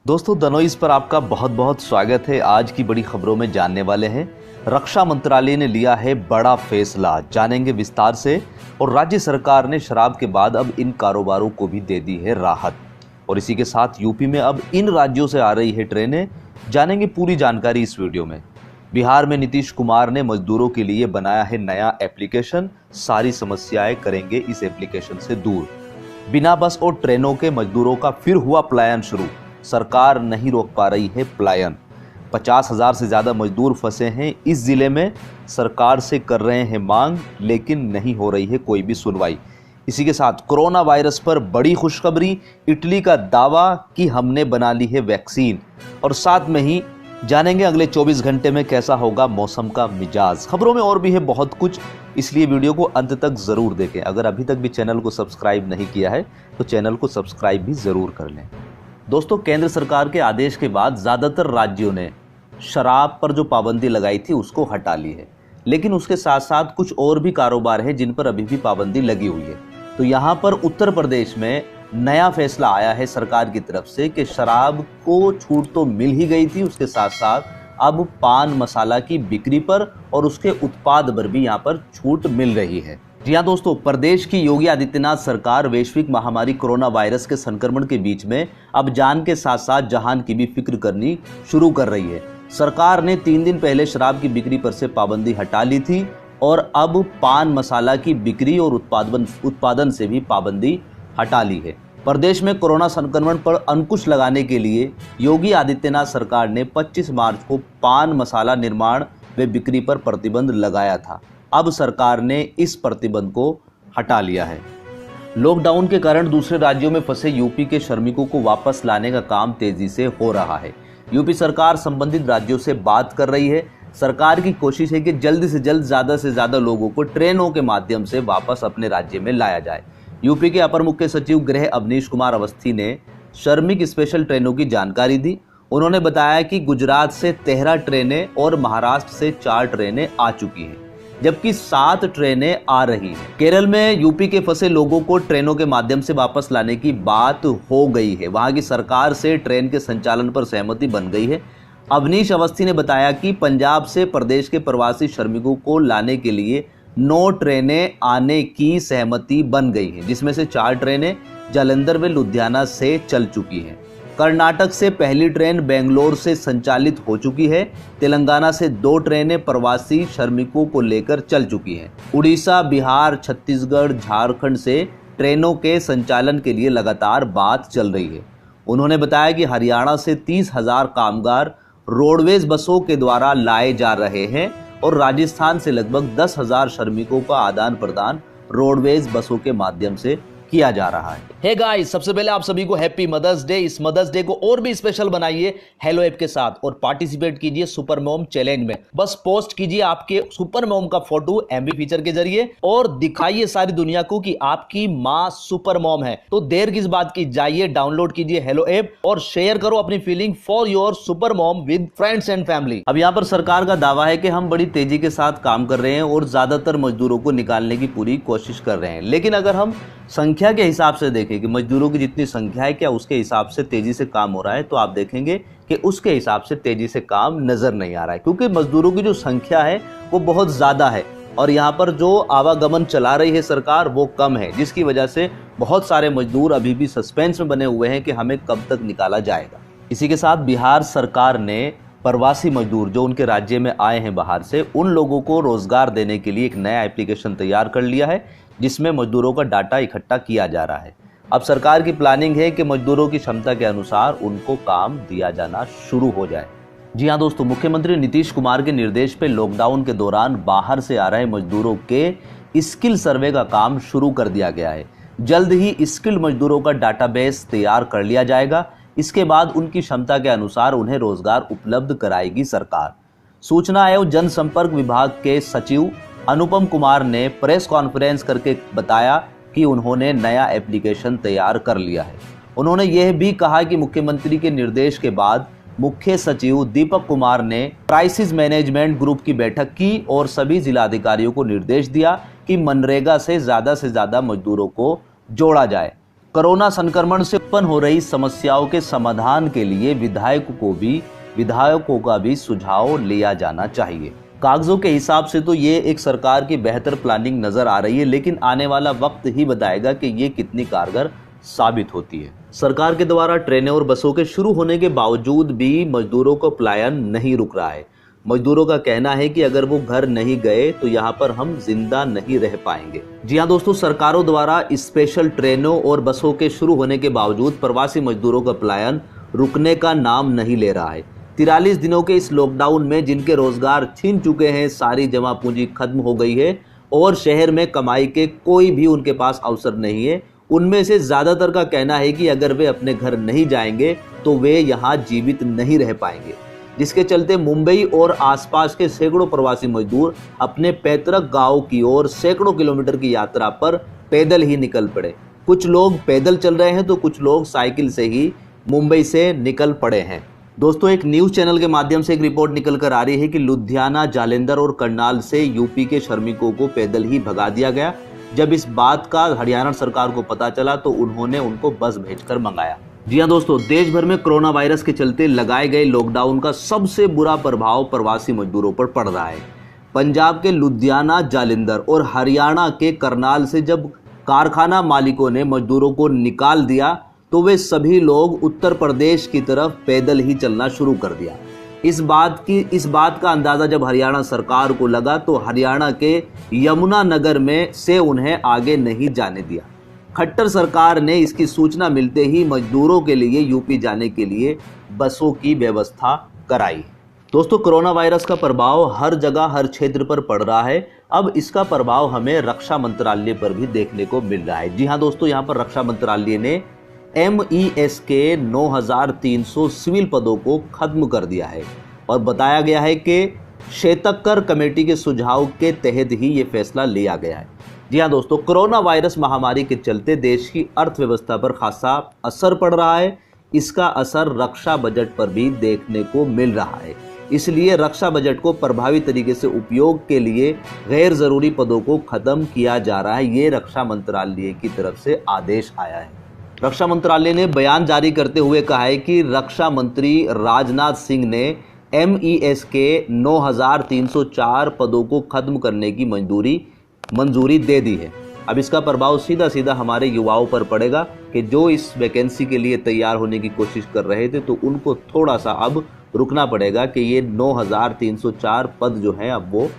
दोस्तों दनोइस पर आपका बहुत बहुत स्वागत है। आज की बड़ी खबरों में जानने वाले हैं, रक्षा मंत्रालय ने लिया है बड़ा फैसला, जानेंगे विस्तार से। और राज्य सरकार ने शराब के बाद अब इन कारोबारों को भी दे दी है राहत। और इसी के साथ यूपी में अब इन राज्यों से आ रही है ट्रेनें, जानेंगे पूरी जानकारी इस वीडियो में। बिहार में नीतीश कुमार ने मजदूरों के लिए बनाया है नया एप्लीकेशन, सारी समस्याएं करेंगे इस एप्लीकेशन से दूर। बिना बस और ट्रेनों के मजदूरों का फिर हुआ पलायन शुरू, सरकार नहीं रोक पा रही है पलायन। 50,000 से ज़्यादा मजदूर फंसे हैं इस जिले में, सरकार से कर रहे हैं मांग, लेकिन नहीं हो रही है कोई भी सुनवाई। इसी के साथ कोरोना वायरस पर बड़ी खुशखबरी, इटली का दावा कि हमने बना ली है वैक्सीन। और साथ में ही जानेंगे अगले 24 घंटे में कैसा होगा मौसम का मिजाज। खबरों में और भी है बहुत कुछ, इसलिए वीडियो को अंत तक ज़रूर देखें। अगर अभी तक भी चैनल को सब्सक्राइब नहीं किया है तो चैनल को सब्सक्राइब भी ज़रूर कर लें। दोस्तों, केंद्र सरकार के आदेश के बाद ज़्यादातर राज्यों ने शराब पर जो पाबंदी लगाई थी उसको हटा ली है, लेकिन उसके साथ साथ कुछ और भी कारोबार हैं जिन पर अभी भी पाबंदी लगी हुई है। तो यहाँ पर उत्तर प्रदेश में नया फैसला आया है सरकार की तरफ से कि शराब को छूट तो मिल ही गई थी, उसके साथ साथ अब पान मसाला की बिक्री पर और उसके उत्पाद पर भी यहाँ पर छूट मिल रही है। जी हाँ दोस्तों, प्रदेश की योगी आदित्यनाथ सरकार वैश्विक महामारी कोरोना वायरस के संक्रमण के बीच में अब जान के साथ साथ जहान की भी फिक्र करनी शुरू कर रही है। सरकार ने 3 दिन पहले शराब की बिक्री पर से पाबंदी हटा ली थी और अब पान मसाला की बिक्री और उत्पादन से भी पाबंदी हटा ली है। प्रदेश में कोरोना संक्रमण पर अंकुश लगाने के लिए योगी आदित्यनाथ सरकार ने 25 मार्च को पान मसाला निर्माण व बिक्री पर प्रतिबंध लगाया था। अब सरकार ने इस प्रतिबंध को हटा लिया है। लॉकडाउन के कारण दूसरे राज्यों में फंसे यूपी के श्रमिकों को वापस लाने का काम तेजी से हो रहा है। यूपी सरकार संबंधित राज्यों से बात कर रही है। सरकार की कोशिश है कि जल्द से जल्द ज़्यादा से ज़्यादा लोगों को ट्रेनों के माध्यम से वापस अपने राज्य में लाया जाए। यूपी के अपर मुख्य सचिव गृह अवनीश कुमार अवस्थी ने श्रमिक स्पेशल ट्रेनों की जानकारी दी। उन्होंने बताया कि गुजरात से 13 ट्रेनें और महाराष्ट्र से 4 ट्रेनें आ चुकी हैं, जबकि 7 ट्रेनें आ रही हैं। केरल में यूपी के फंसे लोगों को ट्रेनों के माध्यम से वापस लाने की बात हो गई है। वहां की सरकार से ट्रेन के संचालन पर सहमति बन गई है। अवनीश अवस्थी ने बताया कि पंजाब से प्रदेश के प्रवासी श्रमिकों को लाने के लिए 9 ट्रेनें आने की सहमति बन गई है, जिसमें से 4 ट्रेनें जालंधर व लुधियाना से चल चुकी हैं। कर्नाटक से पहली ट्रेन बेंगलोर से संचालित हो चुकी है। तेलंगाना से 2 ट्रेनें प्रवासी श्रमिकों को लेकर चल चुकी हैं। उड़ीसा, बिहार, छत्तीसगढ़, झारखंड से ट्रेनों के संचालन के लिए लगातार बात चल रही है। उन्होंने बताया कि हरियाणा से 30,000 कामगार रोडवेज बसों के द्वारा लाए जा रहे हैं और राजस्थान से लगभग 10,000 श्रमिकों का आदान प्रदान रोडवेज बसों के माध्यम से किया जा रहा है। हे गाइस, सबसे पहले आप सभी को हैप्पी मदर्स डे। इस मदर्स डे को और भी स्पेशल बनाइए हेलो ऐप के साथ और पार्टिसिपेट कीजिए सुपर मॉम चैलेंज में। बस पोस्ट कीजिए आपके सुपर मॉम का फोटो एमबी फीचर के जरिए और दिखाइए सारी दुनिया को कि आपकी माँ सुपर मॉम है। तो देर किस बात की, जाइए डाउनलोड कीजिए हेलो ऐप और शेयर करो अपनी feeling for your super mom with friends and family. अब यहाँ पर सरकार का दावा है कि हम बड़ी तेजी के साथ काम कर रहे हैं और ज्यादातर मजदूरों को निकालने की पूरी कोशिश कर रहे हैं। लेकिन अगर हम संख्या के हिसाब से देखें कि मजदूरों की जितनी संख्या है क्या उसके हिसाब से तेजी से काम हो रहा है, तो आप देखेंगे कि उसके हिसाब से तेजी से काम नजर नहीं आ रहा है, क्योंकि मजदूरों की जो संख्या है वो बहुत ज्यादा है और यहाँ पर जो आवागमन चला रही है सरकार वो कम है, जिसकी वजह से बहुत सारे मजदूर अभी भी सस्पेंस में बने हुए हैं कि हमें कब तक निकाला जाएगा। इसी के साथ बिहार सरकार ने प्रवासी मजदूर जो उनके राज्य में आए हैं बाहर से, उन लोगों को रोजगार देने के लिए एक नया एप्लीकेशन तैयार कर लिया है, जिसमें मजदूरों का डाटा इकट्ठा किया जा रहा है। अब सरकार की प्लानिंग है कि मजदूरों की क्षमता के अनुसार उनको काम दिया जाना शुरू हो जाए। जी हाँ दोस्तों, मुख्यमंत्री नीतीश कुमार के निर्देश पे लॉकडाउन के दौरान बाहर से आ रहे मजदूरों के स्किल सर्वे का काम शुरू कर दिया गया है। जल्द ही स्किल्ड मजदूरों का डाटाबेस तैयार कर लिया जाएगा। इसके बाद उनकी क्षमता के अनुसार उन्हें रोजगार उपलब्ध कराएगी सरकार। सूचना एवं जनसंपर्क विभाग के सचिव अनुपम कुमार ने प्रेस कॉन्फ्रेंस करके बताया कि उन्होंने नया एप्लीकेशन तैयार कर लिया है। उन्होंने यह भी कहा कि मुख्यमंत्री के निर्देश के बाद मुख्य सचिव दीपक कुमार ने क्राइसिस मैनेजमेंट ग्रुप की बैठक की और सभी जिलाधिकारियों को निर्देश दिया कि मनरेगा से ज़्यादा मजदूरों को जोड़ा जाए। कोरोना संक्रमण से उत्पन्न हो रही समस्याओं के समाधान के लिए विधायकों का भी सुझाव लिया जाना चाहिए। कागजों के हिसाब से तो ये एक सरकार की बेहतर प्लानिंग नजर आ रही है, लेकिन आने वाला वक्त ही बताएगा कि ये कितनी कारगर साबित होती है। सरकार के द्वारा ट्रेनें और बसों के शुरू होने के बावजूद भी मजदूरों का पलायन नहीं रुक रहा है। मजदूरों का कहना है कि अगर वो घर नहीं गए तो यहाँ पर हम जिंदा नहीं रह पाएंगे। जी हाँ दोस्तों, सरकारों द्वारा स्पेशल ट्रेनों और बसों के शुरू होने के बावजूद प्रवासी मजदूरों का पलायन रुकने का नाम नहीं ले रहा है। 43 दिनों के इस लॉकडाउन में जिनके रोजगार छीन चुके हैं, सारी जमा पूंजी खत्म हो गई है और शहर में कमाई के कोई भी उनके पास अवसर नहीं है, उनमें से ज्यादातर का कहना है कि अगर वे अपने घर नहीं जाएंगे तो वे यहाँ जीवित नहीं रह पाएंगे, जिसके चलते मुंबई और आसपास के सैकड़ों प्रवासी मजदूर अपने पैतृक गांव की ओर सैकड़ों किलोमीटर की यात्रा पर पैदल ही निकल पड़े। कुछ लोग पैदल चल रहे हैं तो कुछ लोग साइकिल से ही मुंबई से निकल पड़े हैं। दोस्तों, एक न्यूज चैनल के माध्यम से एक रिपोर्ट निकल कर आ रही है कि लुधियाना, जालंधर और करनाल से यूपी के श्रमिकों को पैदल ही भगा दिया गया। जब इस बात का हरियाणा सरकार को पता चला तो उन्होंने उनको बस भेजकर मंगाया। जी हाँ दोस्तों, देश भर में कोरोना वायरस के चलते लगाए गए लॉकडाउन का सबसे बुरा प्रभाव प्रवासी मजदूरों पर पड़ रहा है। पंजाब के लुधियाना, जालंधर और हरियाणा के करनाल से जब कारखाना मालिकों ने मजदूरों को निकाल दिया तो वे सभी लोग उत्तर प्रदेश की तरफ पैदल ही चलना शुरू कर दिया। इस बात का अंदाजा जब हरियाणा सरकार को लगा तो हरियाणा के यमुनानगर में से उन्हें आगे नहीं जाने दिया। खट्टर सरकार ने इसकी सूचना मिलते ही मजदूरों के लिए यूपी जाने के लिए बसों की व्यवस्था कराई। दोस्तों, कोरोना वायरस का प्रभाव हर जगह, हर क्षेत्र पर पड़ रहा है। अब इसका प्रभाव हमें रक्षा मंत्रालय पर भी देखने को मिल रहा है। जी हाँ दोस्तों, यहाँ पर रक्षा मंत्रालय ने MES के 9300 सिविल पदों को खत्म कर दिया है और बताया गया है कि शेतकर कमेटी के सुझाव के तहत ही ये फैसला लिया गया है। जी हाँ दोस्तों, कोरोना वायरस महामारी के चलते देश की अर्थव्यवस्था पर खासा असर पड़ रहा है। इसका असर रक्षा बजट पर भी देखने को मिल रहा है। इसलिए रक्षा बजट को प्रभावी तरीके से उपयोग के लिए गैर जरूरी पदों को खत्म किया जा रहा है। ये रक्षा मंत्रालय की तरफ से आदेश आया है। रक्षा मंत्रालय ने बयान जारी करते हुए कहा है कि रक्षा मंत्री राजनाथ सिंह ने MES के 9304 पदों को खत्म करने की मंजूरी दे दी है। अब इसका प्रभाव सीधा सीधा हमारे युवाओं पर पड़ेगा कि जो इस वैकेंसी के लिए तैयार होने की कोशिश कर रहे थे, तो उनको थोड़ा सा अब रुकना पड़ेगा कि ये 9304 पद जो हैं अब वो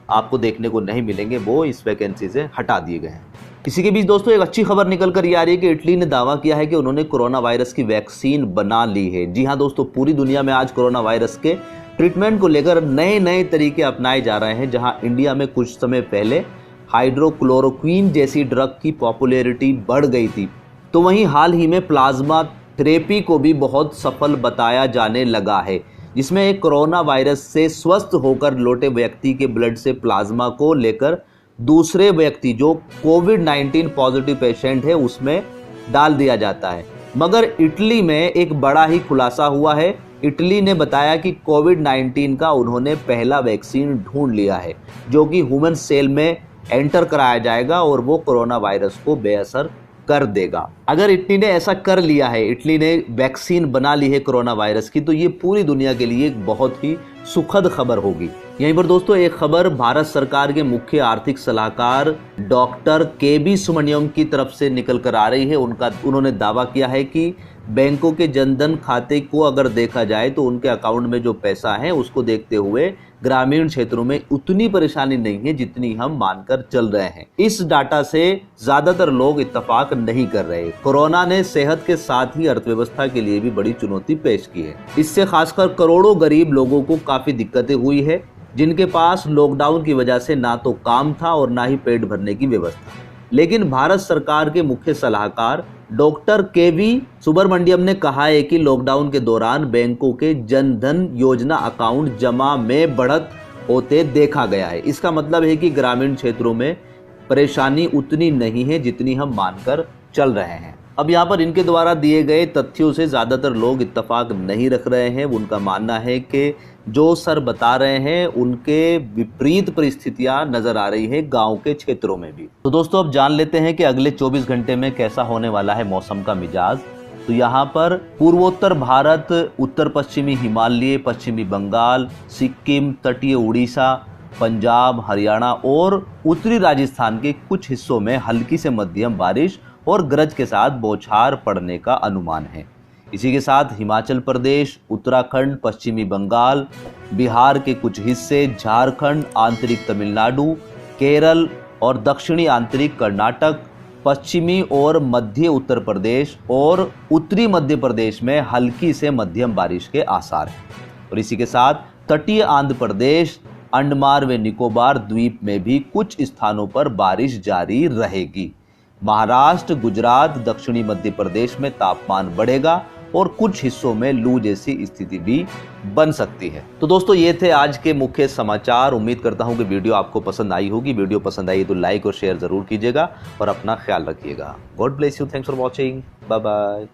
आपको देखने को नहीं मिलेंगे, वो इस वैकेंसी से हटा दिए गए हैं। इसी के बीच दोस्तों, एक अच्छी खबर निकल कर ये आ रही है कि इटली ने दावा किया है कि उन्होंने कोरोना वायरस की वैक्सीन बना ली है। जी हाँ दोस्तों, पूरी दुनिया में आज कोरोना वायरस के ट्रीटमेंट को लेकर नए नए तरीके अपनाए जा रहे हैं। जहां इंडिया में कुछ समय पहले हाइड्रोक्लोरोक्वीन जैसी ड्रग की पॉपुलैरिटी बढ़ गई थी, तो वहीं हाल ही में प्लाज्मा थेरेपी को भी बहुत सफल बताया जाने लगा है, जिसमें एक कोरोना वायरस से स्वस्थ होकर लौटे व्यक्ति के ब्लड से प्लाज्मा को लेकर दूसरे व्यक्ति जो कोविड-19 पॉजिटिव पेशेंट है उसमें डाल दिया जाता है। मगर इटली में एक बड़ा ही खुलासा हुआ है। इटली ने बताया कि कोविड-19 का उन्होंने पहला वैक्सीन ढूंढ लिया है, जो कि ह्यूमन सेल में एंटर कराया जाएगा और वो कोरोना वायरस को बेअसर कर देगा। अगर इटली ने ऐसा कर लिया है, इटली ने वैक्सीन बना ली है कोरोना वायरस की, तो ये पूरी दुनिया के लिए एक बहुत ही सुखद खबर होगी। यहीं पर दोस्तों, एक खबर भारत सरकार के मुख्य आर्थिक सलाहकार डॉक्टर KB सुब्रमण्यम की तरफ से निकल कर आ रही है। उन्होंने दावा किया है कि बैंकों के जनधन खाते को अगर देखा जाए तो उनके अकाउंट में जो पैसा है उसको देखते हुए ग्रामीण क्षेत्रों में उतनी परेशानी नहीं है जितनी हम मानकर चल रहे हैं। इस डाटा से ज्यादातर लोग इत्तेफाक नहीं कर रहे। कोरोना ने सेहत के साथ ही अर्थव्यवस्था के लिए भी बड़ी चुनौती पेश की है। इससे खासकर करोड़ों गरीब लोगों को काफी दिक्कतें हुई है, जिनके पास लॉकडाउन की वजह से ना तो काम था और ना ही पेट भरने की व्यवस्था। लेकिन भारत सरकार के मुख्य सलाहकार डॉक्टर KB सुब्रमण्यम ने कहा है कि लॉकडाउन के दौरान बैंकों के जनधन योजना अकाउंट जमा में बढ़त होते देखा गया है। इसका मतलब है कि ग्रामीण क्षेत्रों में परेशानी उतनी नहीं है जितनी हम मानकर चल रहे हैं। अब यहाँ पर इनके द्वारा दिए गए तथ्यों से ज़्यादातर लोग इत्तेफाक नहीं रख रहे हैं। उनका मानना है कि जो सर बता रहे हैं उनके विपरीत परिस्थितियां नजर आ रही है गांव के क्षेत्रों में भी। तो दोस्तों अब जान लेते हैं कि अगले 24 घंटे में कैसा होने वाला है मौसम का मिजाज। तो यहाँ पर पूर्वोत्तर भारत, उत्तर पश्चिमी हिमालय, पश्चिमी बंगाल, सिक्किम, तटीय उड़ीसा, पंजाब, हरियाणा और उत्तरी राजस्थान के कुछ हिस्सों में हल्की से मध्यम बारिश और गरज के साथ बौछार पड़ने का अनुमान है। इसी के साथ हिमाचल प्रदेश, उत्तराखंड, पश्चिमी बंगाल, बिहार के कुछ हिस्से, झारखंड, आंतरिक तमिलनाडु, केरल और दक्षिणी आंतरिक कर्नाटक, पश्चिमी और मध्य उत्तर प्रदेश और उत्तरी मध्य प्रदेश में हल्की से मध्यम बारिश के आसार हैं। और इसी के साथ तटीय आंध्र प्रदेश, अंडमान व निकोबार द्वीप में भी कुछ स्थानों पर बारिश जारी रहेगी। महाराष्ट्र, गुजरात, दक्षिणी मध्य प्रदेश में तापमान बढ़ेगा और कुछ हिस्सों में लू जैसी स्थिति भी बन सकती है। तो दोस्तों ये थे आज के मुख्य समाचार। उम्मीद करता हूं कि वीडियो आपको पसंद आई होगी। वीडियो पसंद आई तो लाइक और शेयर जरूर कीजिएगा और अपना ख्याल रखिएगा। God bless you. Thanks for watching. Bye bye.